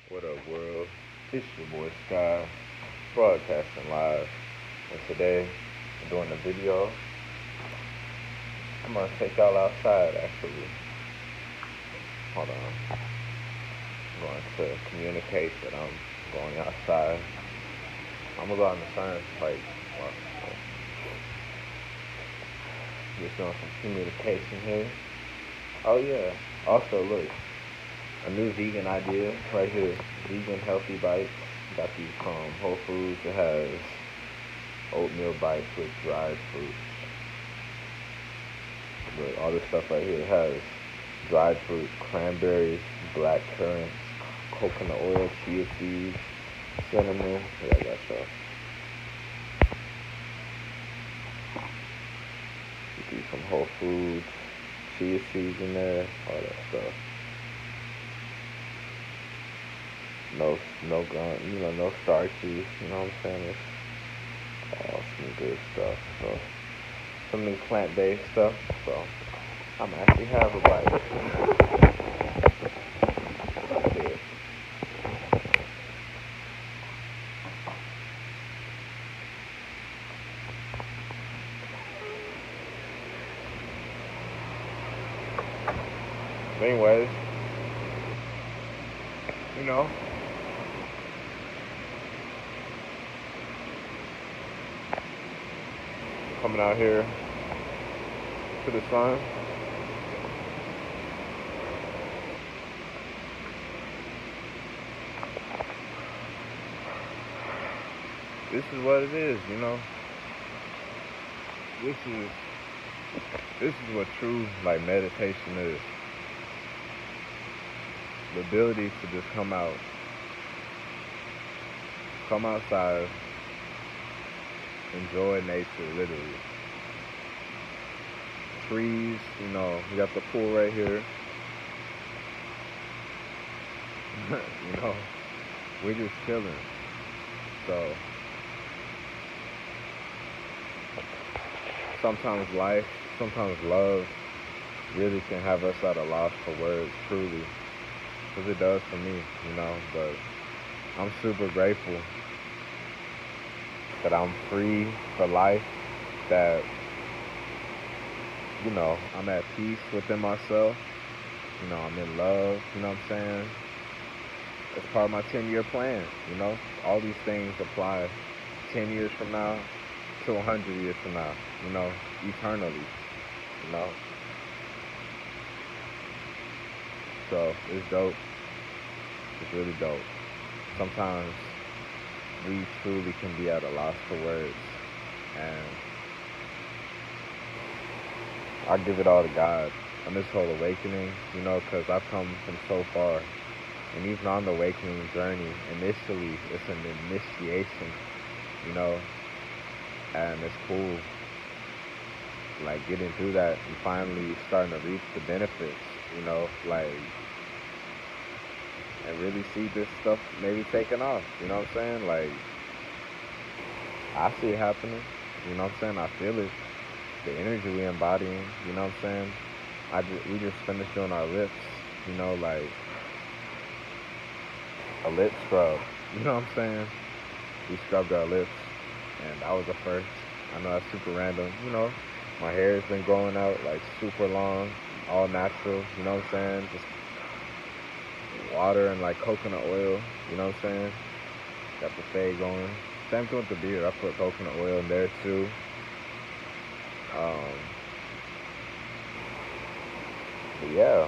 What up, world? It's your boy Sky, broadcasting live. And today, I'm doing a video. I'm gonna take y'all outside, actually. Hold on. I'm going to communicate that I'm going outside. I'm gonna go out in the sun, well, just doing some communication here. Oh, yeah. Also, look, a new vegan idea right here. Vegan healthy bites. Got these from Whole Foods. It has oatmeal bites with dried fruits. But all this stuff right here has dried fruit, cranberries, black currants, coconut oil, chia seeds, cinnamon. Yeah, I got stuff. Get these from Whole Foods, chia seeds in there, all that stuff. No gun, no starches. You know what I'm saying? It's all some good stuff. So some new plant-based stuff. So I'm actually have a bite. Yeah. Anyways, you know, coming out here to the sun. This is what it is. This is this is what true like meditation is. The ability to just come outside, enjoy nature, literally. Trees, we got the pool right here. you know, we're just chilling. So sometimes life, sometimes love really can have us at a loss for words, truly. Because it does for me. But I'm super grateful that I'm free for life, that, I'm at peace within myself. I'm in love, you know what I'm saying? It's part of my 10-year plan. All these things apply 10 years from now to 100 years from now, eternally, you know? So it's dope. It's really dope. Sometimes we truly can be at a loss for words. And I give it all to God on this whole awakening, because I've come from so far. And even on the awakening journey, initially, it's an initiation, you know, and it's cool. Like, getting through that and finally starting to reap the benefits, like, and really see this stuff maybe taking off, you know what I'm saying? Like, I see it happening, you know what I'm saying? I feel it. The energy we embodying, you know what I'm saying? We just finished doing our lips, like a lip scrub, you know what I'm saying? We scrubbed our lips, and that was the first. I know that's super random, My hair has been growing out like super long, all natural, you know what I'm saying? Just water and like coconut oil, you know what I'm saying? Got the fade going. Same thing with the beard. I put coconut oil in there too. Um, but yeah,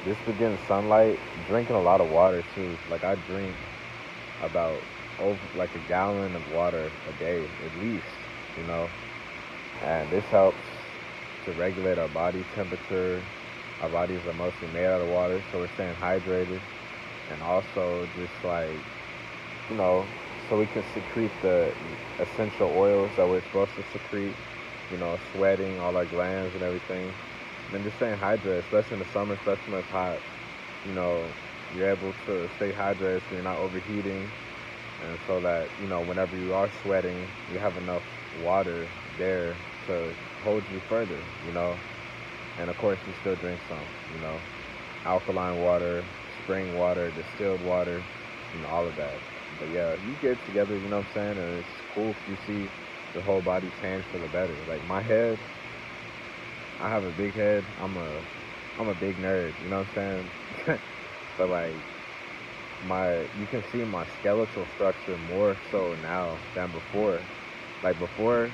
just for getting sunlight, drinking a lot of water too. Like, I drink about over like a gallon of water a day at least, you know. And this helps to regulate our body temperature. Our bodies are mostly made out of water, so we're staying hydrated. And also just like, you know, so we can secrete the essential oils that we're supposed to secrete, sweating, all our glands and everything. And then just staying hydrated, especially in the summer, especially when it's hot. You know, you're able to stay hydrated so you're not overheating. And so that, whenever you are sweating, you have enough water there to hold you further. And of course, you still drink some, you know. alkaline water, spring water, distilled water, all of that. But yeah, you get together, what I'm saying, and it's cool if you see the whole body change for the better. Like my head, I have a big head. I'm a big nerd, what I'm saying? But like you can see my skeletal structure more so now than before. Like before,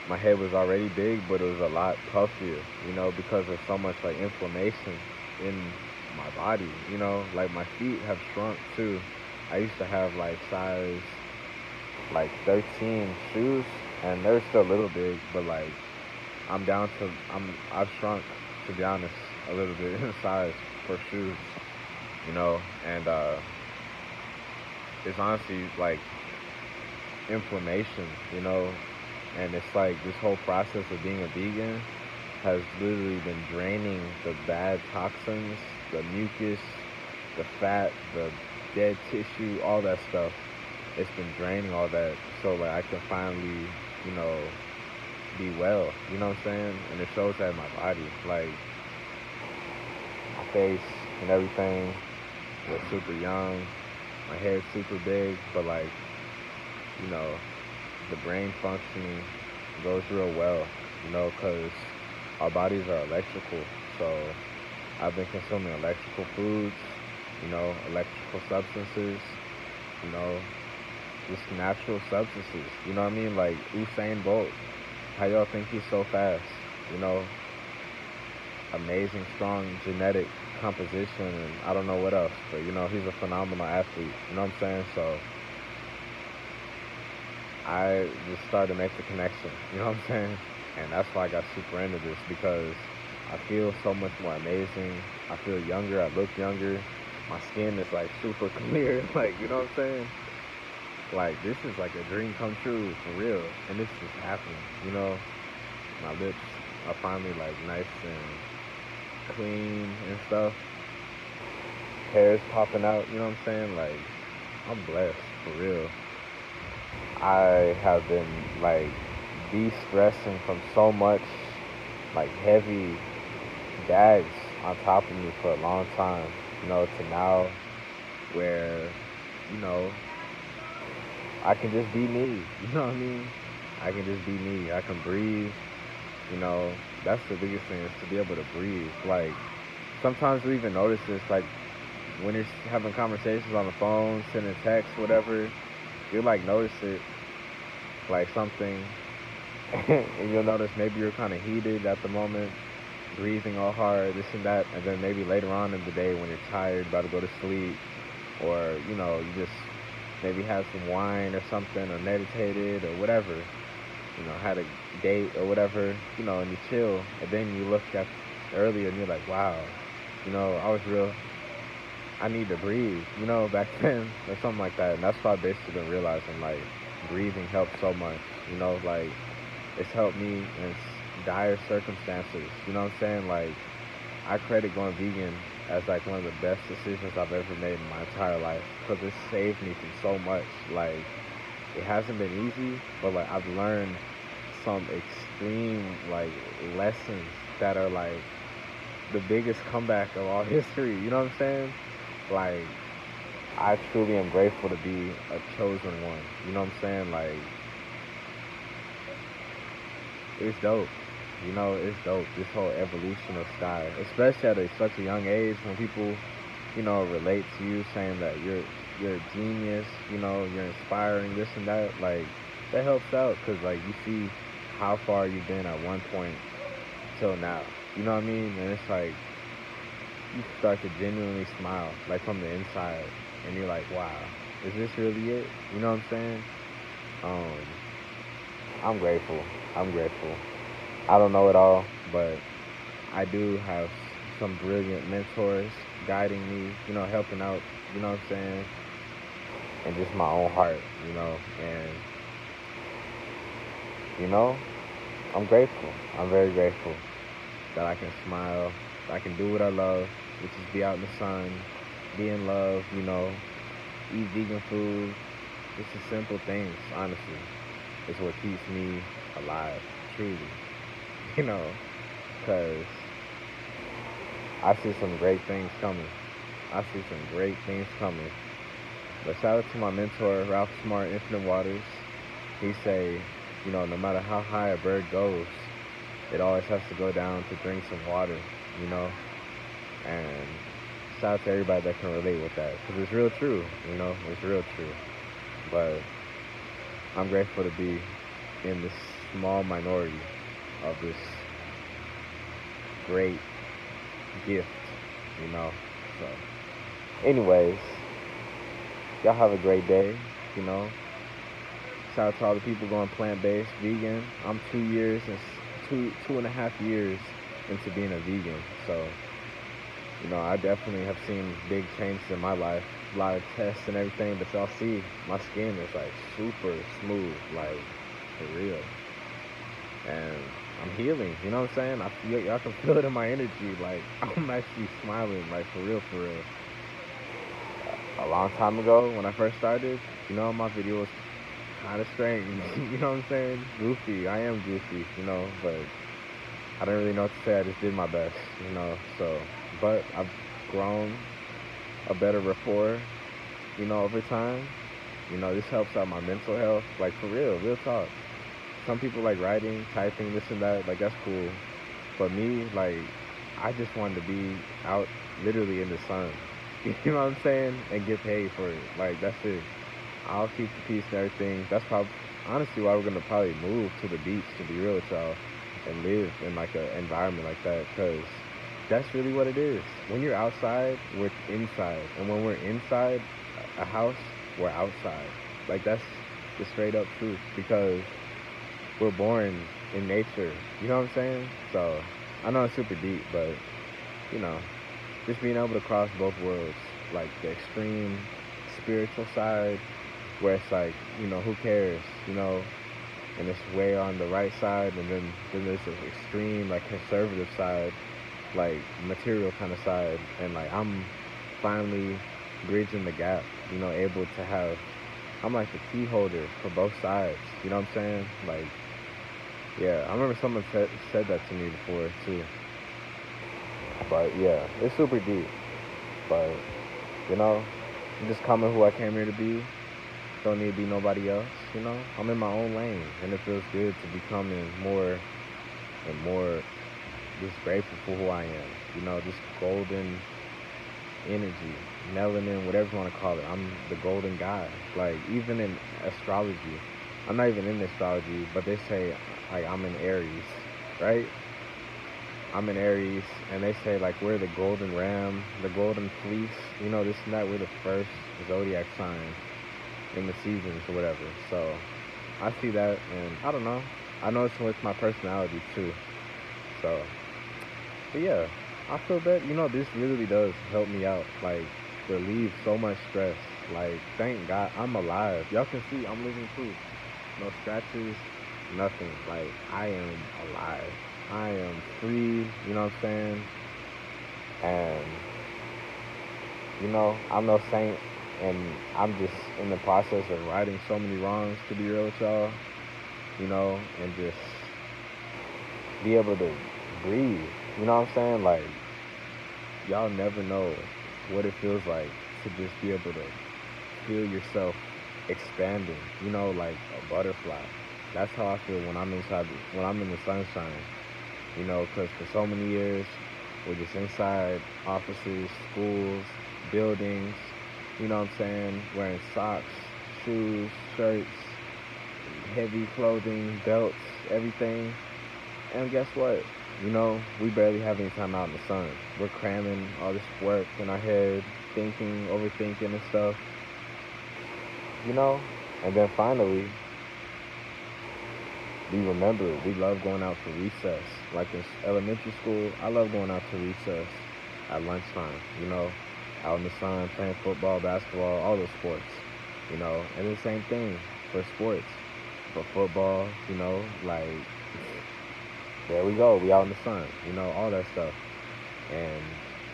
my head was already big, but it was a lot puffier, because of so much like inflammation in my body, like my feet have shrunk too. I used to have like size like 13 shoes, and they're still a little big, but like I've shrunk, to be honest, a little bit in size for shoes, and it's honestly like inflammation, and it's like this whole process of being a vegan has literally been draining the bad toxins, the mucus, the fat, the dead tissue, all that stuff. It's been draining all that so like I can finally, you know, be well. You know what I'm saying? And it shows that in my body. Like my face and everything was super young. My hair's super big, but like, you know, the brain functioning goes real well, because our bodies are electrical. So I've been consuming electrical foods, electrical substances, you know, just natural substances. You know what I mean? Like Usain Bolt. How y'all think he's so fast? You know, amazing, strong genetic composition, and I don't know what else, but he's a phenomenal athlete. You know what I'm saying? So I just started to make the connection. You know what I'm saying? And that's why I got super into this, because I feel so much more amazing. I feel younger. I look younger. My skin is like super clear. Like, you know what I'm saying? Like, this is like a dream come true for real. And this is happening. My lips are finally like nice and clean and stuff. Hair's popping out. You know what I'm saying? Like, I'm blessed for real. I have been like de-stressing from so much like heavy bags on top of me for a long time, to now where, you know, I can just be me, you know what I mean? I can just be me. I can breathe, that's the biggest thing, is to be able to breathe. Like, sometimes we even notice this, like, when you're having conversations on the phone, sending texts, whatever, you like notice it, like something, and you'll notice maybe you're kind of heated at the moment, breathing all hard, this and that, and then maybe later on in the day when you're tired, about to go to sleep, or you just maybe had some wine or something, or meditated or whatever, had a date or whatever, and you chill, and then you look at earlier and you're like, wow, I was real. I need to breathe, back then, or something like that. And that's why I've basically been realizing, like, breathing helps so much, like, it's helped me in dire circumstances, you know what I'm saying? Like, I credit going vegan as, like, one of the best decisions I've ever made in my entire life, because it saved me from so much. Like, it hasn't been easy, but, like, I've learned some extreme, like, lessons that are, like, the biggest comeback of all history, you know what I'm saying? Like, I truly am grateful to be a chosen one. You know what I'm saying? Like, it's dope. It's dope. This whole evolution of Sky, especially at such a young age, when people, relate to you, saying that you're a genius. You're inspiring, this and that. Like, that helps out, because like you see how far you've been at one point till now. You know what I mean? And it's like you start to genuinely smile, like from the inside, and you're like, wow, is this really it? You know what I'm saying? Um, I'm grateful. I'm grateful. I don't know it all, but I do have some brilliant mentors guiding me, helping out, you know what I'm saying? And just my own heart, and, I'm grateful. I'm very grateful that I can smile, that I can do what I love, which is be out in the sun, be in love, eat vegan food. It's the simple things, honestly. It's what keeps me alive, truly. Because I see some great things coming. I see some great things coming. But shout out to my mentor, Ralph Smart, Infinite Waters. He say, no matter how high a bird goes, it always has to go down to drink some water, you know? And shout out to everybody that can relate with that. Because it's real true, it's real true. But I'm grateful to be in this small minority of this great gift, you know? So, anyways, y'all have a great day, you know? Shout out to all the people going plant-based, vegan. I'm 2 years and 2.5 years into being a vegan. So, I definitely have seen big changes in my life. A lot of tests and everything, but y'all see my skin is like super smooth, like for real. And I'm healing, you know what I'm saying? I feel y'all can feel it in my energy, like I'm actually smiling, like for real, for real. A long time ago when I first started, my video was kind of strange, you know what I'm saying? Goofy, I am goofy, but I didn't really know what to say. I just did my best, So, but I've grown a better rapport, over time. This helps out my mental health, like for real talk. Some people like writing, typing, this and that, like that's cool. But me, like, I just wanted to be out literally in the sun, you know what I'm saying? And get paid for it. Like, that's it. I'll keep the peace and everything. That's probably, honestly, why we're going to probably move to the beach, to be real with y'all, and live in like an environment like that, because that's really what it is. When you're outside, we're inside. And when we're inside a house, we're outside. Like, that's the straight up truth, because we're born in nature. You know what I'm saying? So, I know it's super deep, but, you know, just being able to cross both worlds, like the extreme spiritual side, where it's like, who cares, and it's way on the right side, and then there's an extreme, like, conservative side, like, material kind of side, and, like, I'm finally bridging the gap, able to have, I'm like the key holder for both sides, you know what I'm saying? Like, yeah, I remember someone said that to me before, too. But, yeah, it's super deep. But, I'm just coming who I came here to be. Don't need to be nobody else, I'm in my own lane, and it feels good to be becoming more and more just grateful for who I am. Just golden energy, melanin, whatever you want to call it. I'm the golden guy. Like, even in astrology, I'm not even in astrology, but they say, like, I'm in Aries, right? I'm in Aries, and they say, like, we're the golden ram, the golden fleece, this and that. We're the first zodiac sign in the seasons or whatever. So I see that, and I don't know. I know it's with my personality too. So, but yeah, I feel that this really does help me out, like relieve so much stress. Like, thank God I'm alive. Y'all can see I'm living proof. No scratches, nothing. Like, I am alive. I am free. You know what I'm saying? And I'm no saint, and I'm just in the process of righting so many wrongs, to be real with y'all, and just be able to breathe, you know what I'm saying? Like, y'all never know what it feels like to just be able to feel yourself expanding, like a butterfly. That's how I feel when I'm when I'm in the sunshine, because for so many years, we're just inside offices, schools, buildings, you know what I'm saying, wearing socks, shoes, shirts, heavy clothing, belts, everything. And guess what? We barely have any time out in the sun. We're cramming all this work in our head, thinking, overthinking and stuff, And then finally, we remember we love going out for recess. Like in elementary school, I love going out to recess at lunchtime, out in the sun, playing football, basketball, all those sports, And the same thing for sports, for football, like, there we go, we out in the sun, all that stuff. And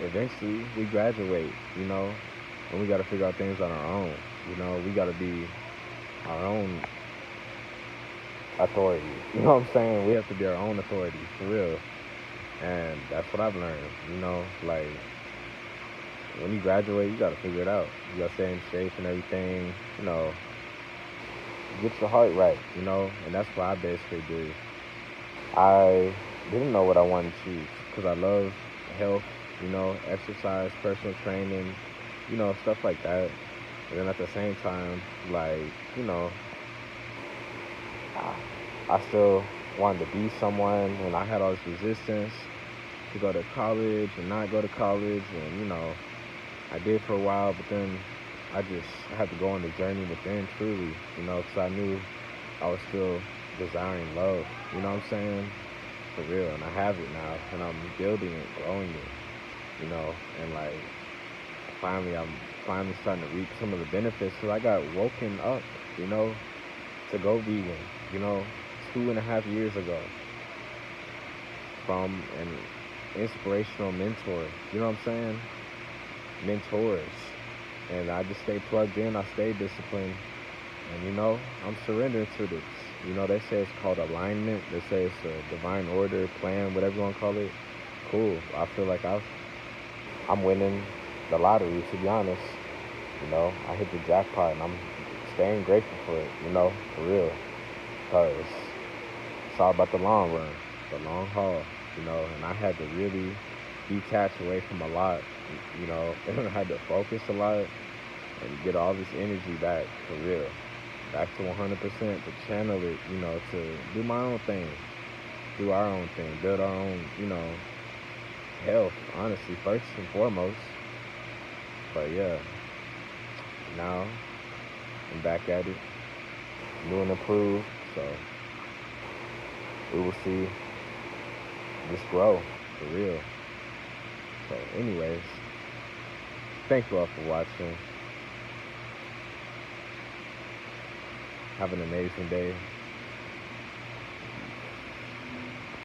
eventually we graduate, and we got to figure out things on our own. We got to be our own authority. You know what I'm saying? We have to be our own authority, for real. And that's what I've learned, like when you graduate, you gotta figure it out. You gotta stay in shape and everything, you know, get your heart right, and that's what I basically did. I didn't know what I wanted to choose because I love health, exercise, personal training, stuff like that. And then at the same time, like, you know, I I still wanted to be someone, and I had all this resistance to go to college and not go to college, and I did for a while, but then I just had to go on the journey within truly, because I knew I was still desiring love. You know what I'm saying? For real, and I have it now, and I'm building it, growing it, and like I'm finally starting to reap some of the benefits. So I got woken up, you know, to go vegan, you know, 2.5 years ago from an inspirational mentor. You know what I'm saying? Mentors. And I just stay plugged in, I stay disciplined, and I'm surrendering to this. They say it's called alignment. They say it's a divine order, plan, whatever you want to call it. Cool. I feel like I'm winning the lottery, to be honest. I hit the jackpot, and I'm staying grateful for it, for real. Because it's all about the long run, the long haul, and I had to really detach away from a lot, and I had to focus a lot and get all this energy back, for real. Back to 100% to channel it, to do my own thing, do our own thing, build our own, health, honestly, first and foremost. But yeah, now I'm back at it, new and improved. So we will see this grow, for real. So, anyways, thank you all for watching. Have an amazing day.